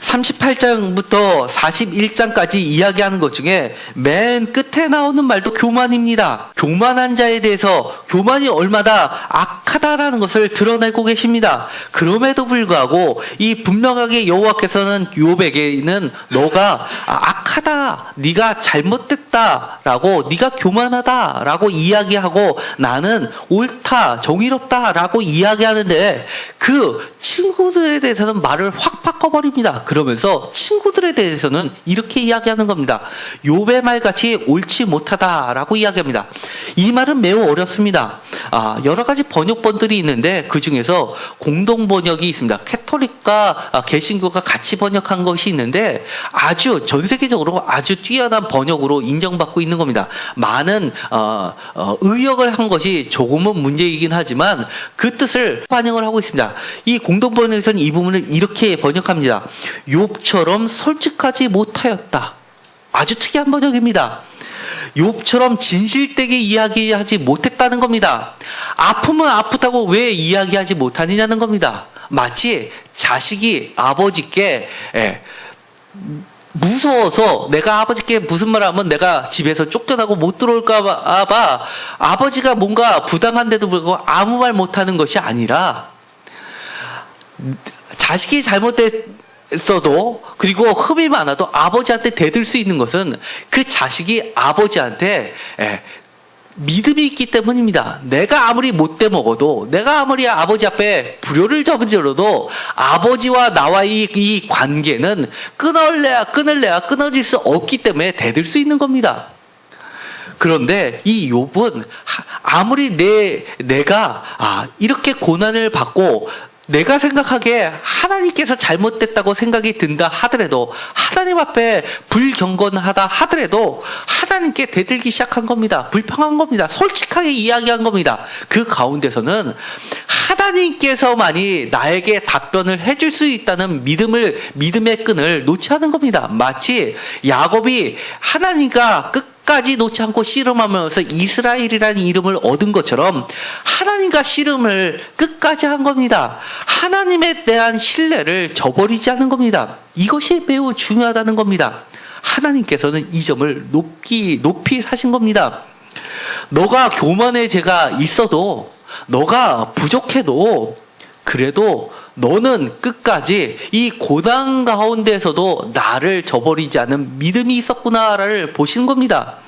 38장부터 41장까지 이야기하는 것 중에 맨 끝에 나오는 말도 교만입니다. 교만한 자에 대해서 교만이 얼마나 악하다라는 것을 드러내고 계십니다. 그럼에도 불구하고 이 분명하게 여호와께서는 욥에게는 너가 악하다, 네가 잘못됐다라고, 네가 교만하다라고 이야기하고 나는 옳다, 정의롭다라고 이야기하는데 그 친구들에 대해서는 말을 확 바꿔버립니다. 그러면서 친구들에 대해서는 이렇게 이야기하는 겁니다. 욥의 말같이 옳지 못하다라고 이야기합니다. 이 말은 매우 어렵습니다. 여러 가지 번역본들이 있는데 그 중에서 공동 번역이 있습니다. 캐톨릭과 개신교가 같이 번역한 것이 있는데 아주 전 세계적으로 아주 뛰어난 번역으로 인정받고 있는 겁니다. 많은 의역을 한 것이 조금은 문제이긴 하지만 그 뜻을 반영을 하고 있습니다. 이 공동 번역에서는 이 부분을 이렇게 번역합니다. 욥처럼 솔직하지 못하였다. 아주 특이한 번역입니다. 욥처럼 진실되게 이야기하지 못했다는 겁니다. 아프면 아프다고 왜 이야기하지 못하느냐는 겁니다. 마치 자식이 아버지께 무서워서 내가 아버지께 무슨 말 하면 내가 집에서 쫓겨나고 못 들어올까 봐 아버지가 뭔가 부당한데도 불구하고 아무 말 못하는 것이 아니라 자식이 잘못됐어도 그리고 흠이 많아도 아버지한테 대들 수 있는 것은 그 자식이 아버지한테 믿음이 있기 때문입니다. 내가 아무리 못돼 먹어도, 내가 아무리 아버지 앞에 불효를 저질러도 아버지와 나와의 이 관계는 끊을래야 끊어질 수 없기 때문에 대들 수 있는 겁니다. 그런데 이 욥은 아무리 내가 이렇게 고난을 받고 내가 생각하기에 하나님께서 잘못됐다고 생각이 든다 하더라도, 하나님 앞에 불경건하다 하더라도 하나님께 대들기 시작한 겁니다. 불평한 겁니다. 솔직하게 이야기한 겁니다. 그 가운데서는 하나님께서만이 나에게 답변을 해줄 수 있다는 믿음의 끈을 놓지 않은 겁니다. 마치 야곱이 하나님과 끝까지 놓지 않고 씨름하면서 이스라엘이라는 이름을 얻은 것처럼 하나님과 씨름을 끝까지 한 겁니다. 하나님에 대한 신뢰를 저버리지 않은 겁니다. 이것이 매우 중요하다는 겁니다. 하나님께서는 이 점을 높이 사신 겁니다. 너가 교만의 죄가 있어도, 너가 부족해도, 그래도 너는 끝까지 이 고난 가운데에서도 나를 저버리지 않은 믿음이 있었구나를 보시는 겁니다.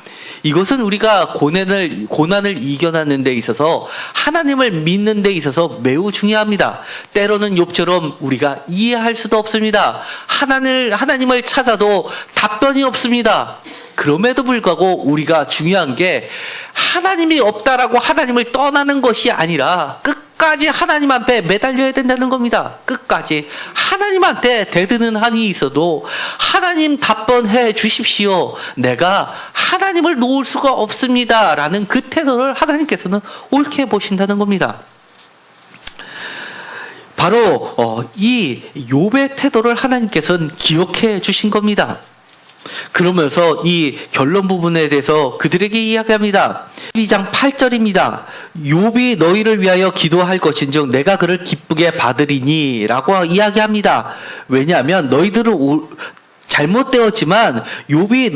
이것은 우리가 고난을 이겨내는 데 있어서, 하나님을 믿는 데 있어서 매우 중요합니다. 때로는 욥처럼 우리가 이해할 수도 없습니다. 하나님을 찾아도 답변이 없습니다. 그럼에도 불구하고 우리가 중요한 게 하나님이 없다라고 하나님을 떠나는 것이 아니라 끝까지 하나님 앞에 매달려야 된다는 겁니다. 끝까지 하나님한테 대드는 한이 있어도 하나님 답변해 주십시오. 내가 하나님을 놓을 수가 없습니다. 라는 그 태도를 하나님께서는 옳게 보신다는 겁니다. 바로 이 욥의 태도를 하나님께서는 기억해 주신 겁니다. 그러면서 이 결론 부분에 대해서 그들에게 이야기합니다. 12장 8절입니다. 욥이 너희를 위하여 기도할 것인즉 내가 그를 기쁘게 받으리니 라고 이야기합니다. 왜냐하면 너희들은 잘못되었지만 욥이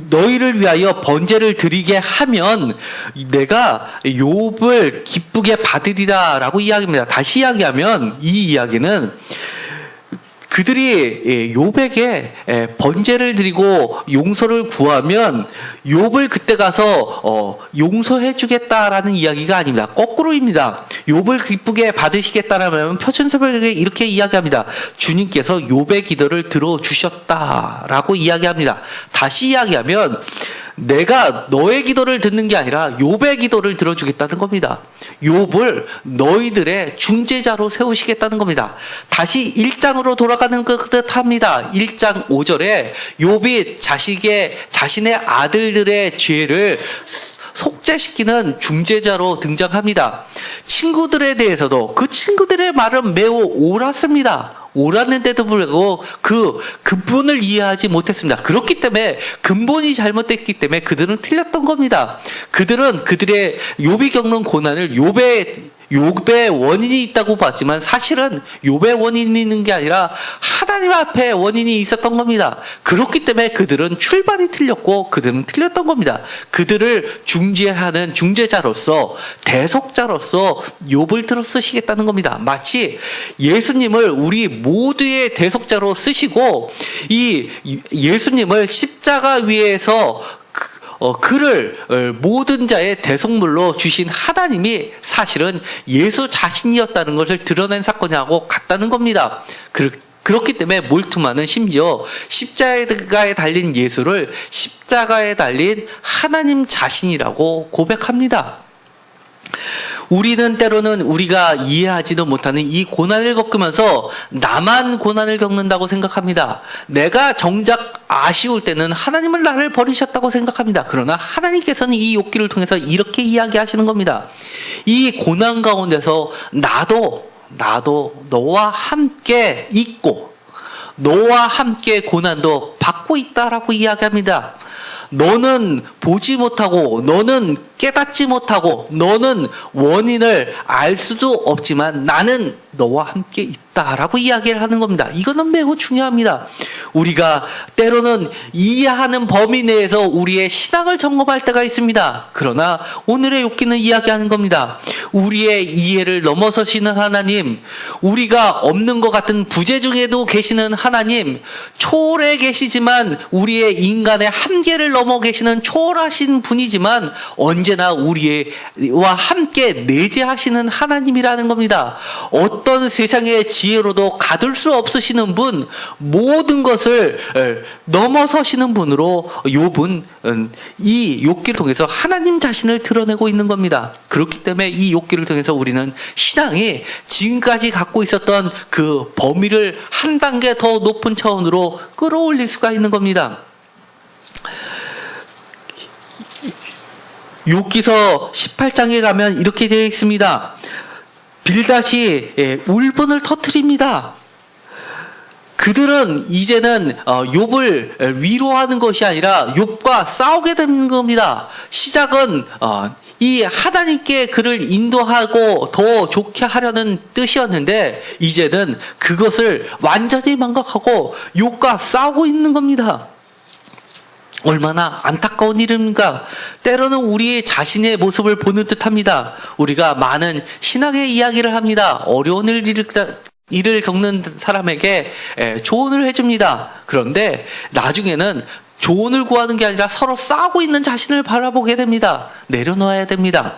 너희를 위하여 번제를 드리게 하면 내가 욥을 기쁘게 받으리라 라고 이야기합니다. 다시 이야기하면 이 이야기는 그들이 욥에게 번제를 드리고 용서를 구하면 욥을 그때 가서 용서해 주겠다라는 이야기가 아닙니다. 거꾸로입니다. 욥을 기쁘게 받으시겠다라면 표준서별에게 이렇게 이야기합니다. 주님께서 욥의 기도를 들어주셨다라고 이야기합니다. 다시 이야기하면 내가 너의 기도를 듣는 게 아니라 욥의 기도를 들어주겠다는 겁니다. 욥을 너희들의 중재자로 세우시겠다는 겁니다. 다시 1장으로 돌아가는 그 듯합니다. 1장 5절에 욥이 자신의 아들들의 죄를 속죄시키는 중재자로 등장합니다. 친구들에 대해서도 그 친구들의 말은 매우 옳았습니다. 옳았는데도 불구하고 그 근본을 이해하지 못했습니다. 그렇기 때문에 근본이 잘못됐기 때문에 그들은 틀렸던 겁니다. 그들은 그들의 욥이 겪는 고난을 욥의 원인이 있다고 봤지만 사실은 욥의 원인이 있는 게 아니라 하나님 앞에 원인이 있었던 겁니다. 그렇기 때문에 그들은 출발이 틀렸고 그들은 틀렸던 겁니다. 그들을 중재하는 중재자로서 대속자로서 욥을 들어 쓰시겠다는 겁니다. 마치 예수님을 우리 모두의 대속자로 쓰시고 이 예수님을 십자가 위에서 그를 모든 자의 대속물로 주신 하나님이 사실은 예수 자신이었다는 것을 드러낸 사건하고 같다는 겁니다. 그렇기 때문에 몰트만은 심지어 십자가에 달린 예수를 십자가에 달린 하나님 자신이라고 고백합니다. 우리는 때로는 우리가 이해하지도 못하는 이 고난을 겪으면서 나만 고난을 겪는다고 생각합니다. 내가 정작 아쉬울 때는 하나님은 나를 버리셨다고 생각합니다. 그러나 하나님께서는 이 욥기를 통해서 이렇게 이야기하시는 겁니다. 이 고난 가운데서 나도 너와 함께 있고 너와 함께 고난도 받고 있다라고 이야기합니다. 너는 보지 못하고 너는 깨닫지 못하고 너는 원인을 알 수도 없지만 나는 너와 함께 있다라고 이야기를 하는 겁니다. 이거는 매우 중요합니다. 우리가 때로는 이해하는 범위 내에서 우리의 신앙을 점검할 때가 있습니다. 그러나 오늘의 욥기는 이야기하는 겁니다. 우리의 이해를 넘어서시는 하나님, 우리가 없는 것 같은 부재 중에도 계시는 하나님, 초월해 계시지만 우리의 인간의 한계를 넘어 계시는 초월하신 분이지만 언제나 우리와 함께 내재하시는 하나님이라는 겁니다. 어떤 세상의 지혜로도 가둘 수 없으시는 분, 모든 것을 넘어서시는 분으로 욥은 이 욥기를 통해서 하나님 자신을 드러내고 있는 겁니다. 그렇기 때문에 이 욥기를 통해서 우리는 신앙이 지금까지 갖고 있었던 그 범위를 한 단계 더 높은 차원으로 끌어올릴 수가 있는 겁니다. 욥기서 18장에 가면 이렇게 되어 있습니다. 빌닷이 울분을 터뜨립니다. 그들은 이제는 욥을 위로하는 것이 아니라 욥과 싸우게 되는 겁니다. 시작은 이 하나님께 그를 인도하고 더 좋게 하려는 뜻이었는데 이제는 그것을 완전히 망각하고 욥과 싸우고 있는 겁니다. 얼마나 안타까운 일입니까? 때로는 우리 자신의 모습을 보는 듯합니다. 우리가 많은 신학의 이야기를 합니다. 어려운 일을 겪는 사람에게 조언을 해줍니다. 그런데 나중에는 조언을 구하는 게 아니라 서로 싸우고 있는 자신을 바라보게 됩니다. 내려놓아야 됩니다.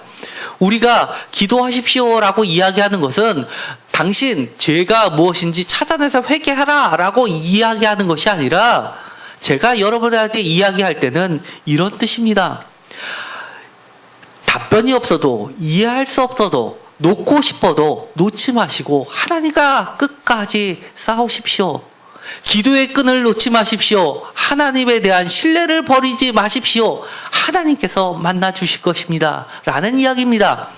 우리가 기도하십시오라고 이야기하는 것은 당신 죄가 무엇인지 찾아내서 회개하라 라고 이야기하는 것이 아니라 제가 여러분들한테 이야기할 때는 이런 뜻입니다. 답변이 없어도 이해할 수 없어도 놓고 싶어도 놓지 마시고 하나님과 끝까지 싸우십시오. 기도의 끈을 놓지 마십시오. 하나님에 대한 신뢰를 버리지 마십시오. 하나님께서 만나 주실 것입니다. 라는 이야기입니다.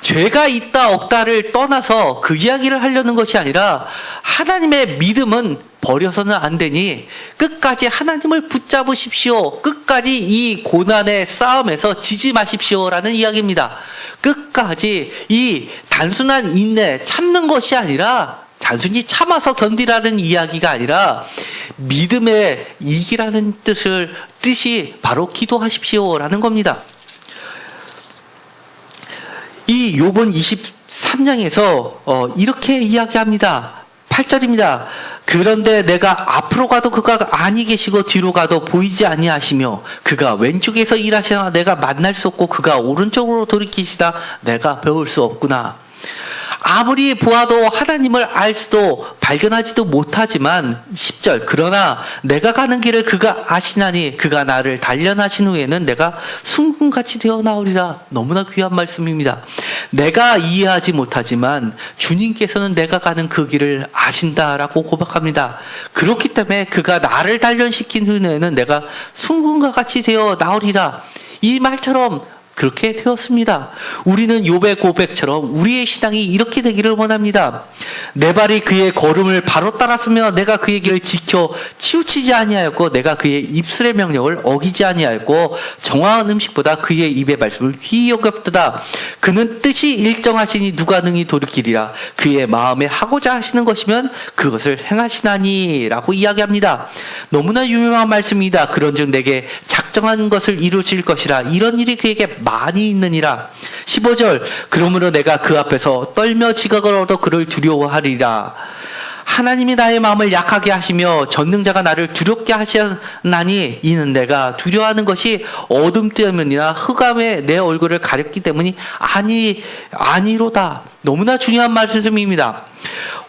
죄가 있다 없다를 떠나서 그 이야기를 하려는 것이 아니라 하나님의 믿음은 버려서는 안 되니 끝까지 하나님을 붙잡으십시오. 끝까지 이 고난의 싸움에서 지지 마십시오라는 이야기입니다. 끝까지 이 단순한 인내, 참는 것이 아니라 단순히 참아서 견디라는 이야기가 아니라 믿음의 이기라는 뜻이 바로 기도하십시오라는 겁니다. 이 욥은 23장에서 이렇게 이야기합니다. 8절입니다. 그런데 내가 앞으로 가도 그가 아니 계시고 뒤로 가도 보이지 아니하시며 그가 왼쪽에서 일하시나 내가 만날 수 없고 그가 오른쪽으로 돌이키시다 내가 배울 수 없구나. 아무리 보아도 하나님을 알 수도 발견하지도 못하지만 10절 그러나 내가 가는 길을 그가 아시나니 그가 나를 단련하신 후에는 내가 순금같이 되어 나오리라. 너무나 귀한 말씀입니다. 내가 이해하지 못하지만 주님께서는 내가 가는 그 길을 아신다라고 고백합니다. 그렇기 때문에 그가 나를 단련시킨 후에는 내가 순금과 같이 되어 나오리라. 이 말처럼 그렇게 되었습니다. 우리는 욥의 고백처럼 우리의 신앙이 이렇게 되기를 원합니다. 내 발이 그의 걸음을 바로 따랐으며 내가 그의 길을 지켜 치우치지 아니하였고 내가 그의 입술의 명령을 어기지 아니하였고 정확한 음식보다 그의 입의 말씀을 귀히 여겼도다. 그는 뜻이 일정하시니 누가 능히 돌이키리라. 그의 마음에 하고자 하시는 것이면 그것을 행하시나니 라고 이야기합니다. 너무나 유명한 말씀입니다. 그런즉 내게 작정한 것을 이루실 것이라. 이런 일이 그에게 많이 있느니라. 15절 그러므로 내가 그 앞에서 떨며 지각을 얻어 그를 두려워하리라. 하나님이 나의 마음을 약하게 하시며 전능자가 나를 두렵게 하셨나니 이는 내가 두려워하는 것이 어둠 때문이나 흑암에 내 얼굴을 가렸기 때문이 아니로다. 너무나 중요한 말씀입니다.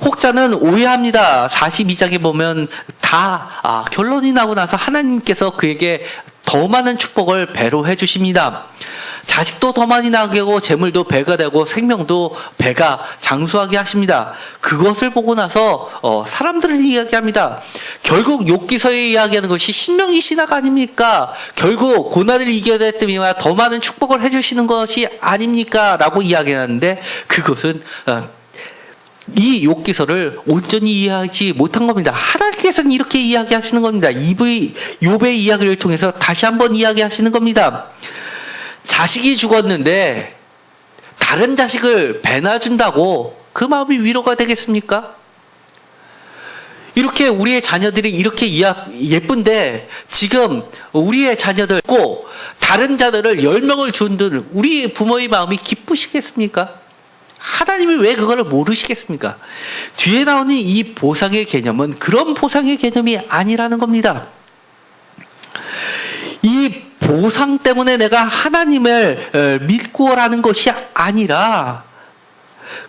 혹자는 오해합니다. 42장에 보면 다 결론이 나고 나서 하나님께서 그에게 더 많은 축복을 배로 해주십니다. 자식도 더 많이 나게 하고 재물도 배가 되고 생명도 배가 장수하게 하십니다. 그것을 보고 나서 사람들을 이야기합니다. 결국 욥기서에 이야기하는 것이 신명기 신학 아닙니까? 결국 고난을 이겨냈더니만 더 많은 축복을 해주시는 것이 아닙니까? 라고 이야기하는데 그것은 이 욥기서를 온전히 이해하지 못한 겁니다. 하나님께서는 이렇게 이야기하시는 겁니다. 욥의 이야기를 통해서 다시 한번 이야기하시는 겁니다. 자식이 죽었는데 다른 자식을 배나 준다고 그 마음이 위로가 되겠습니까? 이렇게 우리의 자녀들이 이렇게 예쁜데 지금 우리의 자녀들 꼭 다른 자녀를 10명을 준들 우리 부모의 마음이 기쁘시겠습니까? 하나님이 왜 그걸 모르시겠습니까? 뒤에 나오는 이 보상의 개념은 그런 보상의 개념이 아니라는 겁니다. 이 보상 때문에 내가 하나님을 믿고라는 것이 아니라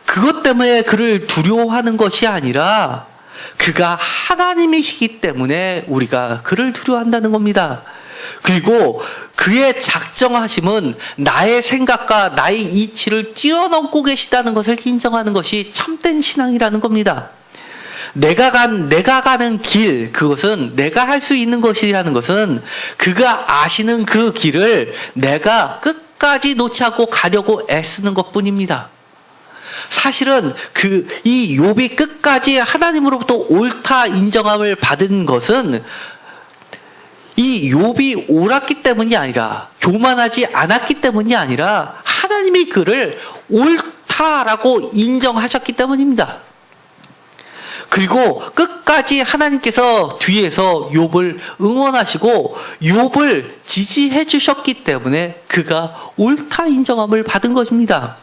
그것 때문에 그를 두려워하는 것이 아니라 그가 하나님이시기 때문에 우리가 그를 두려워한다는 겁니다. 그리고 그의 작정하심은 나의 생각과 나의 이치를 뛰어넘고 계시다는 것을 인정하는 것이 참된 신앙이라는 겁니다. 내가 가는 길, 그것은 내가 할 수 있는 것이라는 것은 그가 아시는 그 길을 내가 끝까지 놓지 않고 가려고 애쓰는 것 뿐입니다. 사실은 이 욥이 끝까지 하나님으로부터 옳다 인정함을 받은 것은 이 욥이 옳았기 때문이 아니라 교만하지 않았기 때문이 아니라 하나님이 그를 옳다라고 인정하셨기 때문입니다. 그리고 끝까지 하나님께서 뒤에서 욥을 응원하시고 욥을 지지해 주셨기 때문에 그가 옳다 인정함을 받은 것입니다.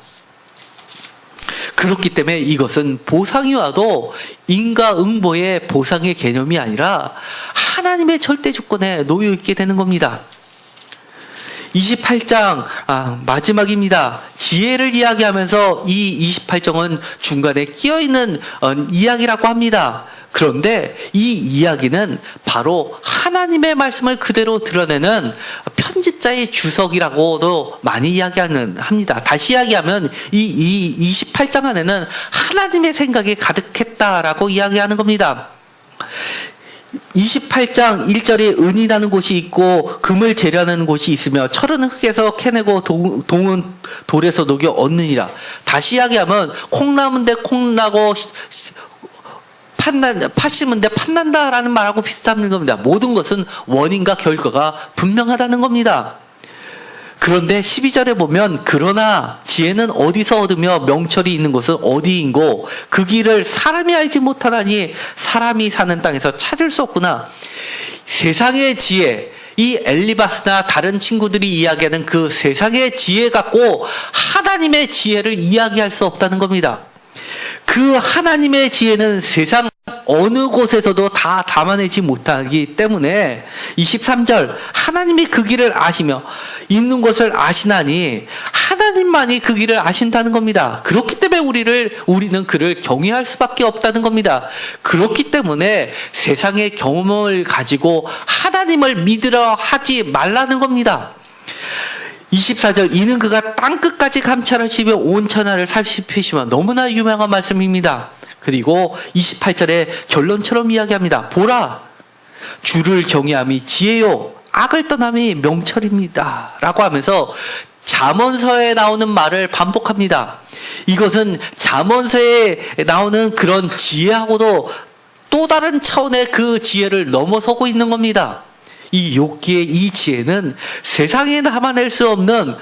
그렇기 때문에 이것은 보상이 와도 인과응보의 보상의 개념이 아니라 하나님의 절대 주권에 놓여 있게 되는 겁니다. 28장 마지막입니다. 지혜를 이야기하면서 이 28장은 중간에 끼어있는 이야기라고 합니다. 그런데 이 이야기는 바로 하나님의 말씀을 그대로 드러내는 편집자의 주석이라고도 많이 합니다. 다시 이야기하면 이 28장 안에는 하나님의 생각이 가득했다라고 이야기하는 겁니다. 28장 1절에 은이 나는 곳이 있고 금을 재려는 곳이 있으며 철은 흙에서 캐내고 동은 돌에서 녹여 얻느니라. 다시 이야기하면 콩 나무인데 콩 나고 팥 심은데 팥 난다라는 말하고 비슷한 겁니다. 모든 것은 원인과 결과가 분명하다는 겁니다. 그런데 12절에 보면 그러나 지혜는 어디서 얻으며 명철이 있는 곳은 어디인고 그 길을 사람이 알지 못하다니 사람이 사는 땅에서 찾을 수 없구나. 세상의 지혜, 이 엘리바스나 다른 친구들이 이야기하는 그 세상의 지혜 갖고 하나님의 지혜를 이야기할 수 없다는 겁니다. 그 하나님의 지혜는 세상 어느 곳에서도 다 담아내지 못하기 때문에 23절 하나님이 그 길을 아시며 있는 것을 아시나니 하나님만이 그 길을 아신다는 겁니다. 그렇기 때문에 우리는 그를 경외할 수밖에 없다는 겁니다. 그렇기 때문에 세상의 경험을 가지고 하나님을 믿으려 하지 말라는 겁니다. 24절 이는 그가 땅끝까지 감찰하시며 온 천하를 살피시며 너무나 유명한 말씀입니다. 그리고 28절에 결론처럼 이야기합니다. 보라 주를 경외함이 지혜요 악을 떠남이 명철입니다 라고 하면서 잠언서에 나오는 말을 반복합니다. 이것은 잠언서에 나오는 그런 지혜하고도 또 다른 차원의 그 지혜를 넘어서고 있는 겁니다. 이 욥기의 이 지혜는 세상에 담아낼 수 없는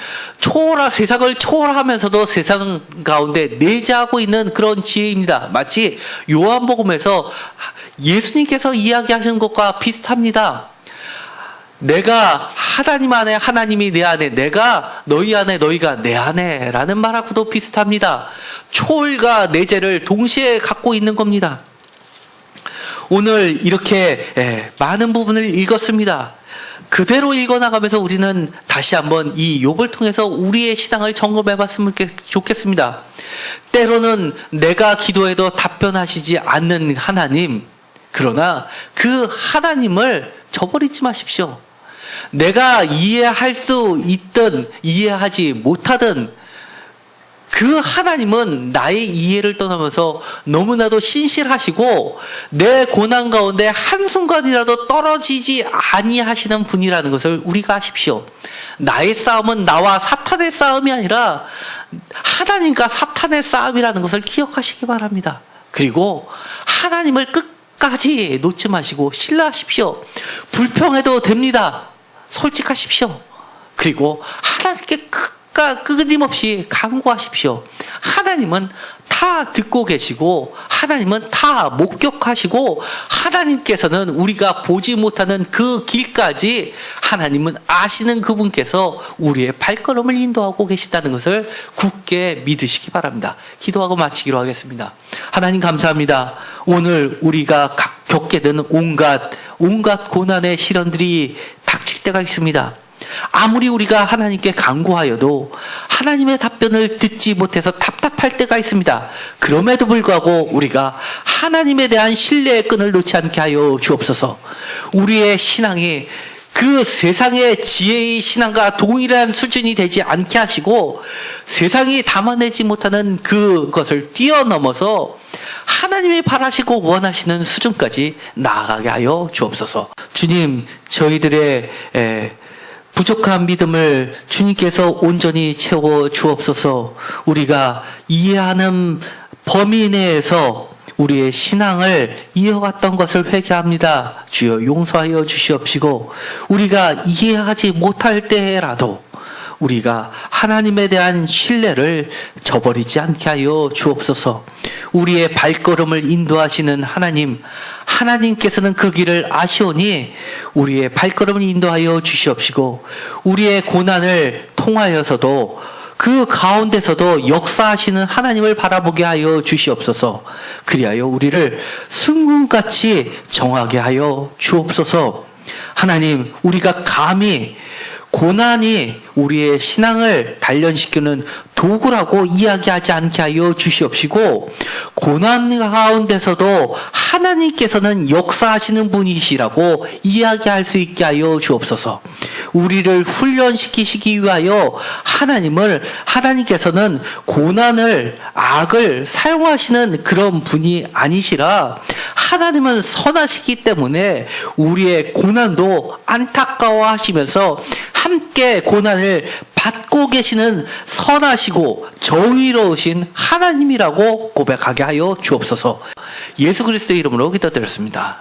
세상을 초월하면서도 세상 가운데 내재하고 있는 그런 지혜입니다. 마치 요한복음에서 예수님께서 이야기하시는 것과 비슷합니다. 내가 하나님 안에, 하나님이 내 안에, 내가 너희 안에, 너희가 내 안에 라는 말하고도 비슷합니다. 초월과 내재를 동시에 갖고 있는 겁니다. 오늘 이렇게 많은 부분을 읽었습니다. 그대로 읽어나가면서 우리는 다시 한번 이 욥을 통해서 우리의 신앙을 점검해 봤으면 좋겠습니다. 때로는 내가 기도해도 답변하시지 않는 하나님, 그러나 그 하나님을 저버리지 마십시오. 내가 이해할 수 있든 이해하지 못하든 그 하나님은 나의 이해를 떠나면서 너무나도 신실하시고 내 고난 가운데 한순간이라도 떨어지지 아니하시는 분이라는 것을 우리가 아십시오. 나의 싸움은 나와 사탄의 싸움이 아니라 하나님과 사탄의 싸움이라는 것을 기억하시기 바랍니다. 그리고 하나님을 끝까지 놓지 마시고 신뢰하십시오. 불평해도 됩니다. 솔직하십시오. 그리고 하나님께 끊임없이 간구하십시오. 하나님은 다 듣고 계시고 하나님은 다 목격하시고 하나님께서는 우리가 보지 못하는 그 길까지 하나님은 아시는 그분께서 우리의 발걸음을 인도하고 계시다는 것을 굳게 믿으시기 바랍니다. 기도하고 마치기로 하겠습니다. 하나님 감사합니다. 오늘 우리가 겪게 되는 온갖 고난의 시련들이 닥칠 때가 있습니다. 아무리 우리가 하나님께 간구하여도 하나님의 답변을 듣지 못해서 답답할 때가 있습니다. 그럼에도 불구하고 우리가 하나님에 대한 신뢰의 끈을 놓지 않게 하여 주옵소서. 우리의 신앙이 그 세상의 지혜의 신앙과 동일한 수준이 되지 않게 하시고 세상이 담아내지 못하는 그것을 뛰어넘어서 하나님이 바라시고 원하시는 수준까지 나아가게 하여 주옵소서. 주님, 저희들의 부족한 믿음을 주님께서 온전히 채워 주옵소서. 우리가 이해하는 범위 내에서 우리의 신앙을 이어갔던 것을 회개합니다. 주여 용서하여 주시옵시고 우리가 이해하지 못할 때라도 우리가 하나님에 대한 신뢰를 저버리지 않게 하여 주옵소서. 우리의 발걸음을 인도하시는 하나님께서는 그 길을 아시오니 우리의 발걸음을 인도하여 주시옵시고 우리의 고난을 통하여서도 그 가운데서도 역사하시는 하나님을 바라보게 하여 주시옵소서. 그리하여 우리를 순금같이 정하게 하여 주옵소서. 하나님, 우리가 감히 고난이 우리의 신앙을 단련시키는 도구라고 이야기하지 않게 하여 주시옵시고 고난 가운데서도 하나님께서는 역사하시는 분이시라고 이야기할 수 있게 하여 주옵소서. 우리를 훈련시키시기 위하여 하나님께서는 고난을, 악을 사용하시는 그런 분이 아니시라 하나님은 선하시기 때문에 우리의 고난도 안타까워하시면서 함께 고난을 받고 계시는 선하시고 정의로우신 하나님이라고 고백하게 하여 주옵소서. 예수 그리스도의 이름으로 기도드렸습니다.